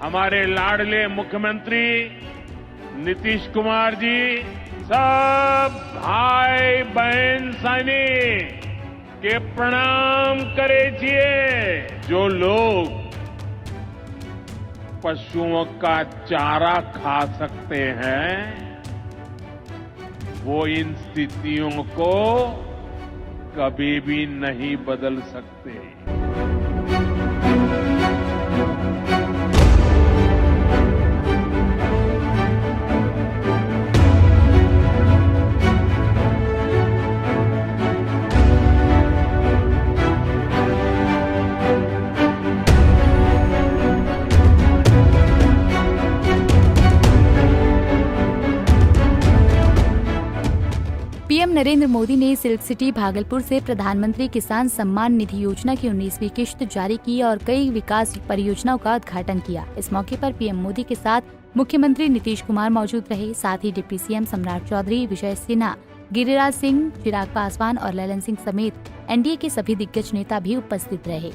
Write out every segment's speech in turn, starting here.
हमारे लाडले मुख्यमंत्री नीतीश कुमार जी, सब भाई बहन सैनिक के प्रणाम करे छिए। जो लोग पशुओं का चारा खा सकते हैं, वो इन स्थितियों को कभी भी नहीं बदल सकते। पीएम नरेंद्र मोदी ने सिल्क सिटी भागलपुर से प्रधानमंत्री किसान सम्मान निधि योजना की 19वीं किश्त जारी की और कई विकास परियोजनाओं का उद्घाटन किया। इस मौके पर पीएम मोदी के साथ मुख्यमंत्री नीतीश कुमार मौजूद रहे। साथ ही डिप्टी सीएम सम्राट चौधरी, विजय सिन्हा, गिरिराज सिंह, चिराग पासवान और ललन सिंह समेत एनडीए के सभी दिग्गज नेता भी उपस्थित रहे।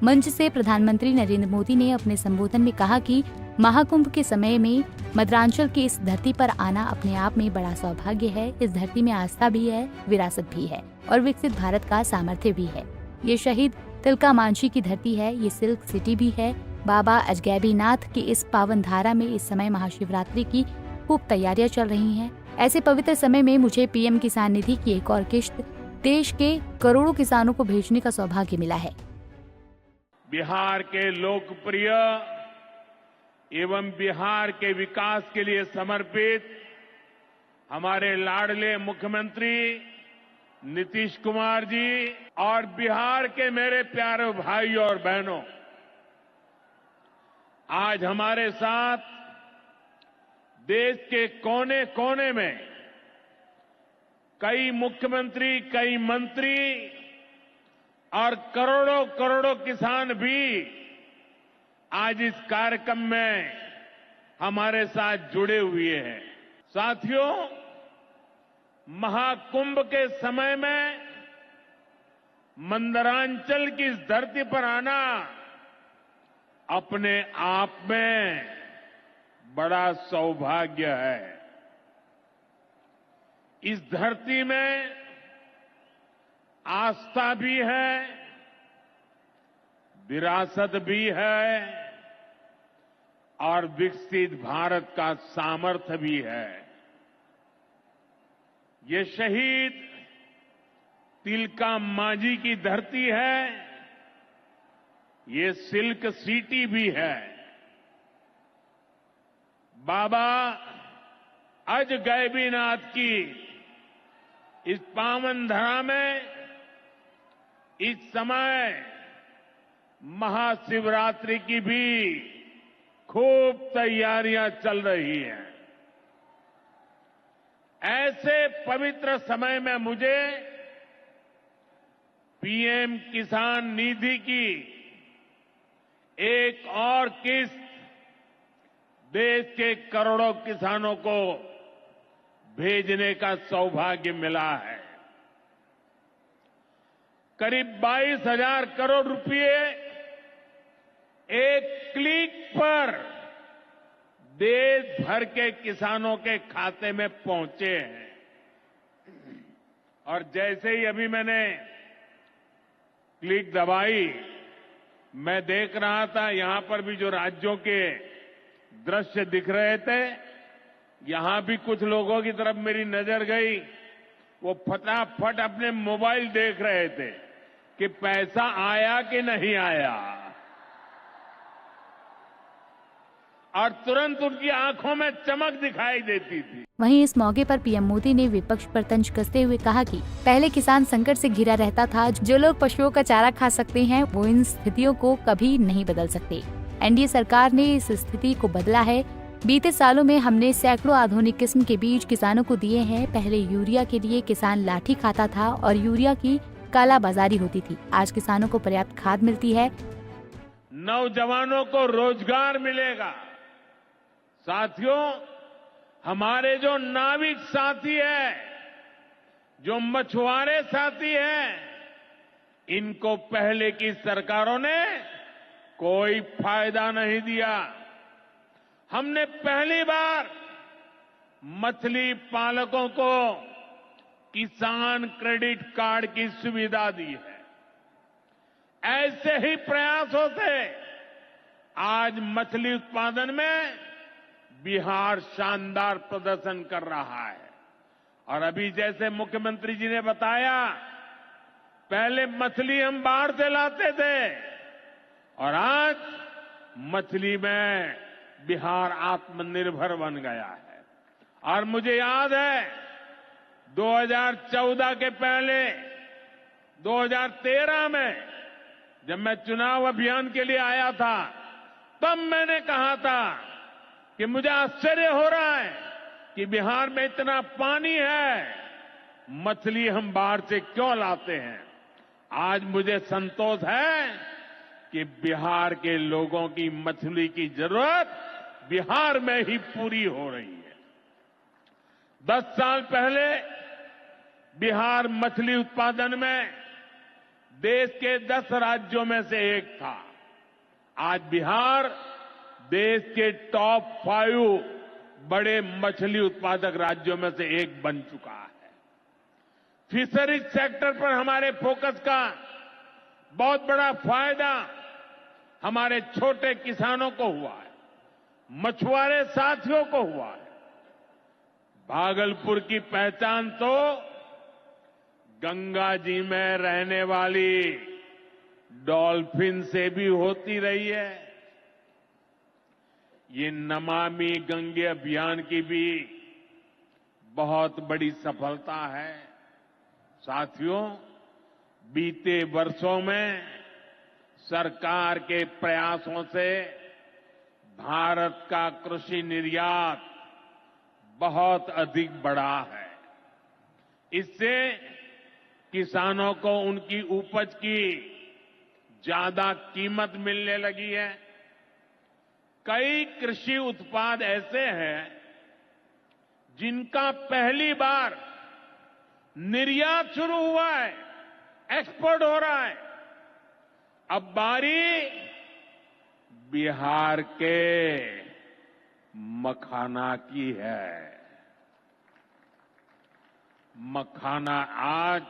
मंच से प्रधानमंत्री नरेंद्र मोदी ने अपने संबोधन में कहा कि महाकुंभ के समय में मद्रांचल की इस धरती पर आना अपने आप में बड़ा सौभाग्य है। इस धरती में आस्था भी है, विरासत भी है और विकसित भारत का सामर्थ्य भी है। ये शहीद तिलका मांझी की धरती है, ये सिल्क सिटी भी है। बाबा अजगैबीनाथ की इस पावन धारा में इस समय महाशिवरात्रि की खूब तैयारियां चल रही हैं। ऐसे पवित्र समय में मुझे पीएम किसान निधि की एक और किश्त देश के करोड़ों किसानों को भेजने का सौभाग्य मिला है। बिहार के लोकप्रिय एवं बिहार के विकास के लिए समर्पित हमारे लाडले मुख्यमंत्री नीतीश कुमार जी और बिहार के मेरे प्यारे भाइयों और बहनों, आज हमारे साथ देश के कोने कोने में कई मुख्यमंत्री, कई मंत्री और करोड़ों करोड़ों किसान भी आज इस कार्यक्रम में हमारे साथ जुड़े हुए हैं। साथियों, महाकुंभ के समय में मंदरांचल की इस धरती पर आना अपने आप में बड़ा सौभाग्य है। इस धरती में आस्था भी है, विरासत भी है और विकसित भारत का सामर्थ्य भी है। ये शहीद तिलका मांझी की धरती है, ये सिल्क सिटी भी है। बाबा अजगैबीनाथ की इस पावन धरा में इस समय महाशिवरात्रि की भी खूब तैयारियां चल रही हैं। ऐसे पवित्र समय में मुझे पीएम किसान निधि की एक और किस्त देश के करोड़ों किसानों को भेजने का सौभाग्य मिला है। करीब 22,000 करोड़ रुपए एक क्लिक पर देश भर के किसानों के खाते में पहुंचे हैं। और जैसे ही अभी मैंने क्लिक दबाई, मैं देख रहा था यहां पर भी जो राज्यों के दृश्य दिख रहे थे, यहां भी कुछ लोगों की तरफ मेरी नजर गई। वो फटाफट अपने मोबाइल देख रहे थे कि पैसा आया कि नहीं आया, और तुरंत उनकी आंखों में चमक दिखाई देती थी। वहीं इस मौके पर पीएम मोदी ने विपक्ष पर तंज कसते हुए कहा कि पहले किसान संकट से घिरा रहता था। जो लोग पशुओं का चारा खा सकते हैं, वो इन स्थितियों को कभी नहीं बदल सकते। एनडीए सरकार ने इस स्थिति को बदला है। बीते सालों में हमने सैकड़ों आधुनिक किस्म के बीज किसानों को दिए हैं। पहले यूरिया के लिए किसान लाठी खाता था और यूरिया की कालाबाजारी होती थी। आज किसानों को पर्याप्त खाद मिलती है। नौजवानों को रोजगार मिलेगा। साथियों, हमारे जो नाविक साथी है, जो मछुआरे साथी हैं, इनको पहले की सरकारों ने कोई फायदा नहीं दिया। हमने पहली बार मछली पालकों को किसान क्रेडिट कार्ड की सुविधा दी है। ऐसे ही प्रयासों से आज मछली उत्पादन में बिहार शानदार प्रदर्शन कर रहा है। और अभी जैसे मुख्यमंत्री जी ने बताया, पहले मछली हम बाहर से लाते थे और आज मछली में बिहार आत्मनिर्भर बन गया है। और मुझे याद है 2014 के पहले 2013 में जब मैं चुनाव अभियान के लिए आया था, तब मैंने कहा था कि मुझे आश्चर्य हो रहा है कि बिहार में इतना पानी है, मछली हम बाहर से क्यों लाते हैं। आज मुझे संतोष है कि बिहार के लोगों की मछली की जरूरत बिहार में ही पूरी हो रही है। 10 साल पहले बिहार मछली उत्पादन में देश के 10 राज्यों में से एक था। आज बिहार देश के टॉप 5 बड़े मछली उत्पादक राज्यों में से एक बन चुका है। फिशरीज सेक्टर पर हमारे फोकस का बहुत बड़ा फायदा हमारे छोटे किसानों को हुआ है, मछुआरे साथियों को हुआ है। भागलपुर की पहचान तो गंगा जी में रहने वाली डॉल्फिन से भी होती रही है। ये नमामि गंगे अभियान की भी बहुत बड़ी सफलता है। साथियों, बीते वर्षों में सरकार के प्रयासों से भारत का कृषि निर्यात बहुत अधिक बढ़ा है। इससे किसानों को उनकी उपज की ज्यादा कीमत मिलने लगी है। कई कृषि उत्पाद ऐसे हैं जिनका पहली बार निर्यात शुरू हुआ है, एक्सपोर्ट हो रहा है। अब बारी बिहार के मखाना की है। मखाना आज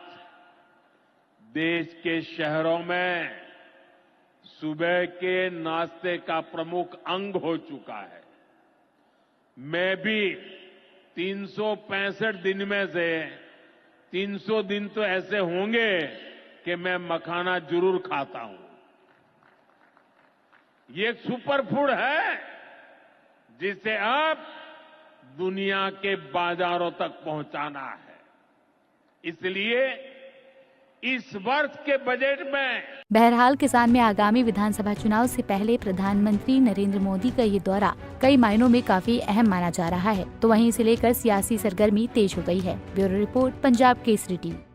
देश के शहरों में सुबह के नाश्ते का प्रमुख अंग हो चुका है। मैं भी 365 दिन में से 300 दिन तो ऐसे होंगे कि मैं मखाना जरूर खाता हूं। ये एक सुपर फूड है जिसे अब दुनिया के बाजारों तक पहुंचाना है। इसलिए इस वर्ष के बजट में बहरहाल किसान में आगामी विधानसभा चुनाव से पहले प्रधानमंत्री नरेंद्र मोदी का ये दौरा कई मायनों में काफी अहम माना जा रहा है। तो वहीं इसे लेकर सियासी सरगर्मी तेज हो गई है। Bureau report, Punjab Kesari TV.